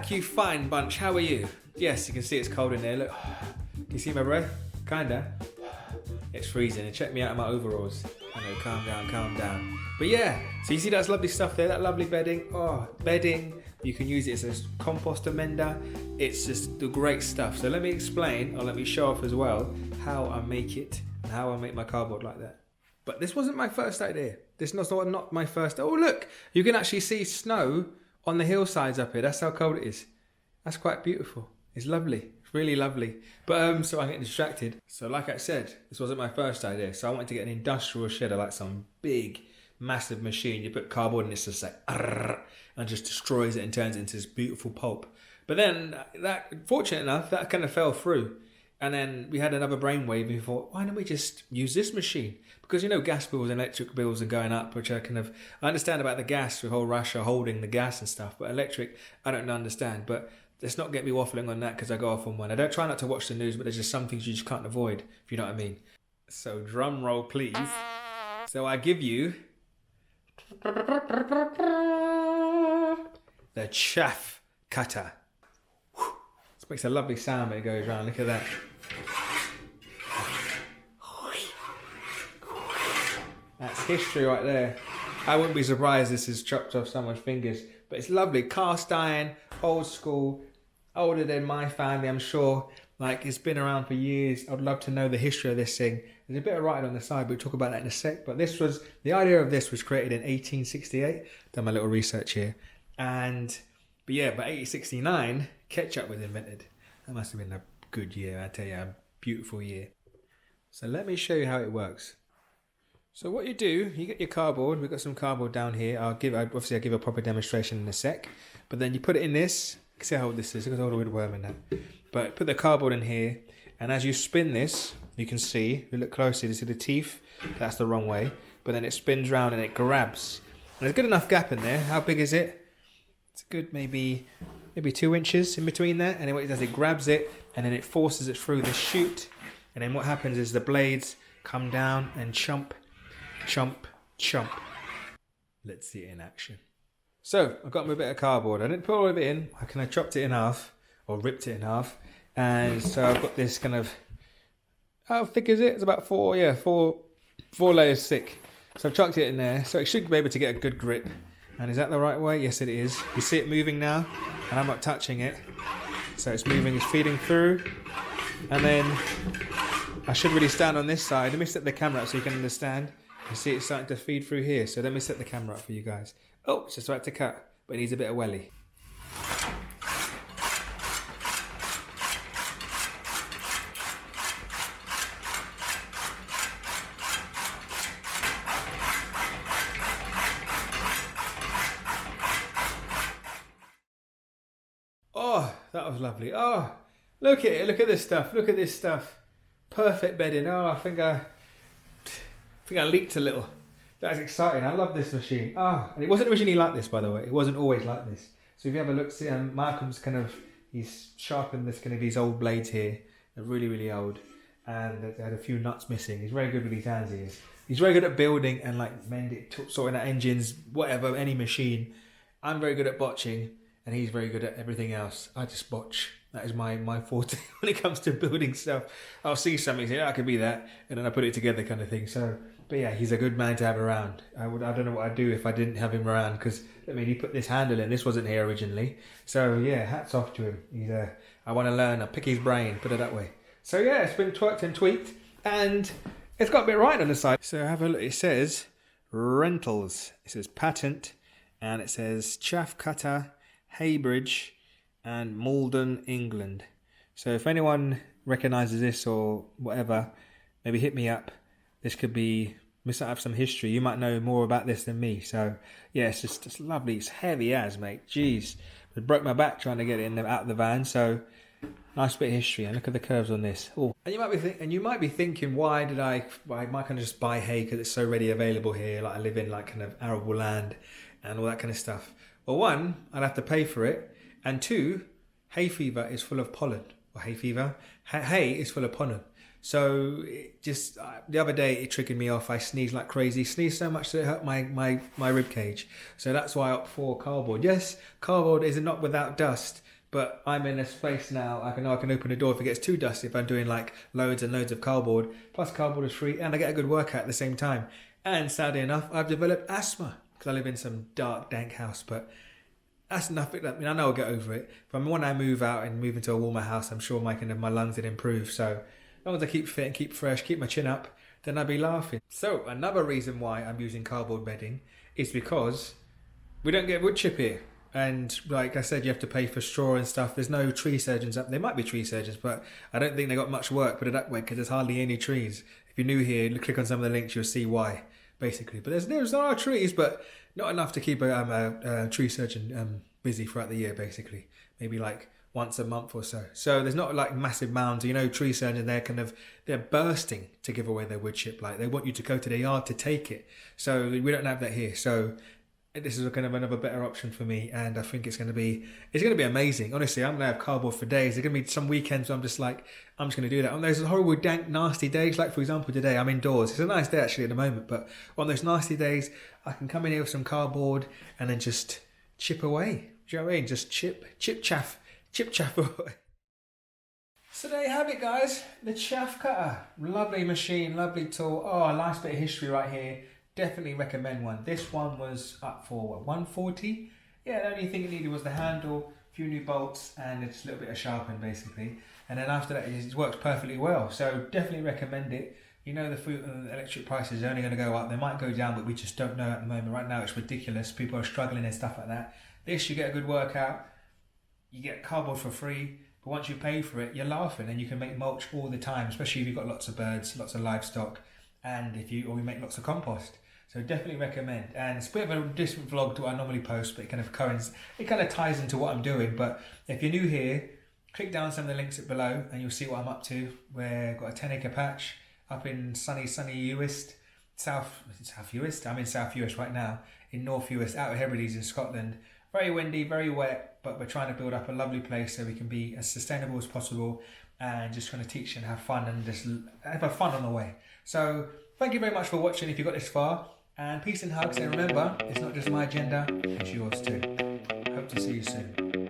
back, you fine bunch. How are you? Yes, you can see it's cold in there. Look, can you see my breath? Kinda. It's freezing. And check me out in my overalls. I know, calm down, calm down. But yeah, so you see that's lovely stuff there, that lovely bedding. Oh, bedding. You can use it as a compost amender. It's just the great stuff. So let me explain, or let me show off as well, how I make it and how I make my cardboard like that. But this wasn't my first idea. This was not my first. Oh look, you can actually see snow on the hillsides up here. That's how cold it is. That's quite beautiful. It's lovely. It's really lovely. But so I'm getting distracted. So like I said, this wasn't my first idea. So I wanted to get an industrial shredder, like some big, massive machine. You put cardboard in, it's just like, and just destroys it and turns it into this beautiful pulp. But then, fortunate enough, that kind of fell through. And then we had another brainwave and we thought, why don't we just use this machine? Because, you know, gas bills and electric bills are going up, which I understand about the gas with whole Russia holding the gas and stuff, but electric, I don't understand. But let's not get me waffling on that because I go off on one. I don't try not to watch the news, but there's just some things you just can't avoid, if you know what I mean. So drum roll, please. So I give you the chaff cutter. This makes a lovely sound when it goes around. Look at that. That's history right there. I wouldn't be surprised this is chopped off someone's fingers. But it's lovely. Cast iron, old school, older than my family, I'm sure. Like, it's been around for years. I'd love to know the history of this thing. There's a bit of writing on the side, but we'll talk about that in a sec. But the idea of this was created in 1868. Done my little research here. But yeah, by 1869, ketchup was invented. That must have been a good year, I tell you, a beautiful year. So let me show you how it works. So what you do, you get your cardboard. We've got some cardboard down here. I'll give a proper demonstration in a sec. But then you put it in this. You can see how old this is. Look at all the wood worm in that. But put the cardboard in here. And as you spin this, you can see, if you look closely, you see the teeth. That's the wrong way. But then it spins round and it grabs. And there's a good enough gap in there. How big is it? It's good, maybe 2 inches in between there. And then what it does, it grabs it and then it forces it through the chute. And then what happens is the blades come down and chomp. Let's see it in action. So I've got my bit of cardboard. I didn't put all of it in. I chopped it in half or ripped it in half. And so I've got this kind of, how thick is it? It's about four layers thick. So I've chucked it in there. So it should be able to get a good grip. And is that the right way? Yes, it is. You see it moving now, and I'm not touching it. So it's moving, it's feeding through. And then I should really stand on this side. Let me set the camera up so you can understand. You see it's starting to feed through here. So let me set the camera up for you guys. Oh, it's just about to cut, but it needs a bit of welly. Oh, that was lovely. Oh, look at it. Look at this stuff. Look at this stuff. Perfect bedding. Oh, I think I leaked a little. That's exciting. I love this machine. Oh, and it wasn't originally like this, by the way. It wasn't always like this. So if you have a look, see, Malcolm's he's sharpened these old blades here. They're really, really old. And they had a few nuts missing. He's very good with his hands, he is. He's very good at building and sorting out engines, whatever, any machine. I'm very good at botching. And he's very good at everything else. I just botch. That is my forte when it comes to building stuff. I'll see something, say, I could be that, and then I put it together kind of thing. So, but yeah, he's a good man to have around. I don't know what I'd do if I didn't have him around, because, I mean, he put this handle in. This wasn't here originally. So, yeah, hats off to him. I want to learn. I'll pick his brain, put it that way. So, yeah, it's been twerked and tweaked, and it's got a bit right on the side. So, have a look. It says rentals. It says patent, and it says chaff cutter, Haybridge and Malden, England. So if anyone recognises this or whatever, maybe hit me up. This could have some history. You might know more about this than me. So yeah, it's just lovely. It's heavy as, mate. Jeez. It broke my back trying to get it out of the van. So nice bit of history. And look at the curves on this. Oh, and you might be thinking, why can't I just buy hay because it's so ready available here? Like I live in like kind of arable land and all that kind of stuff. Well, one, I'd have to pay for it. And two, hay fever is full of pollen. Or hay fever. Hay is full of pollen. So the other day it triggered me off. I sneezed like crazy. Sneezed so much that it hurt my rib cage. So that's why I opt for cardboard. Yes, cardboard is not without dust, but I'm in a space now, I can open the door if it gets too dusty, if I'm doing like loads and loads of cardboard. Plus cardboard is free and I get a good workout at the same time. And sadly enough, I've developed asthma because I live in some dark, dank house, but that's nothing. I mean, I know I'll get over it. But when I move out and move into a warmer house, I'm sure my lungs would improve. So as long as I keep fit and keep fresh, keep my chin up, then I'll be laughing. So another reason why I'm using cardboard bedding is because we don't get wood chip here. And like I said, you have to pay for straw and stuff. There's no tree surgeons up there. Might be tree surgeons, but I don't think they got much work put it that way because there's hardly any trees. If you're new here, click on some of the links, you'll see why, basically. But there are trees, but not enough to keep a tree surgeon busy throughout the year, basically. Maybe like once a month or so. So there's not like massive mounds. You know, tree surgeons, they're bursting to give away their wood chip. Like they want you to go to their yard to take it. So we don't have that here. So this is kind of another better option for me, and I think it's going to be amazing. Honestly, I'm going to have cardboard for days. There's going to be some weekends where I'm just going to do that. On those horrible, dank, nasty days, like for example today, I'm indoors. It's a nice day actually at the moment, but on those nasty days, I can come in here with some cardboard and then just chip away. Do you know what I mean? Just chip chaff away. So there you have it, guys. The chaff cutter. Lovely machine, lovely tool. Oh, a nice bit of history right here. Definitely recommend one. This one was up for what, 140? Yeah, the only thing it needed was the handle, a few new bolts, and it's a little bit of sharpen basically. And then after that, it works perfectly well. So definitely recommend it. You know, the food and electric prices are only going to go up. They might go down, but we just don't know at the moment. Right now, it's ridiculous. People are struggling and stuff like that. This, you get a good workout. You get cardboard for free. But once you pay for it, you're laughing, and you can make mulch all the time, especially if you've got lots of birds, lots of livestock, and we make lots of compost. So definitely recommend. And it's a bit of a different vlog to what I normally post, but it kind of ties into what I'm doing. But if you're new here, click down some of the links below and you'll see what I'm up to. We've got a 10-acre patch up in sunny Uist, South Uist. I'm in South Uist right now, in North Uist, Outer Hebrides in Scotland. Very windy, very wet, but we're trying to build up a lovely place so we can be as sustainable as possible and just trying to teach and have fun and just have fun on the way. So thank you very much for watching if you got this far. And peace and hugs, and remember, it's not just my agenda, it's yours too. Hope to see you soon.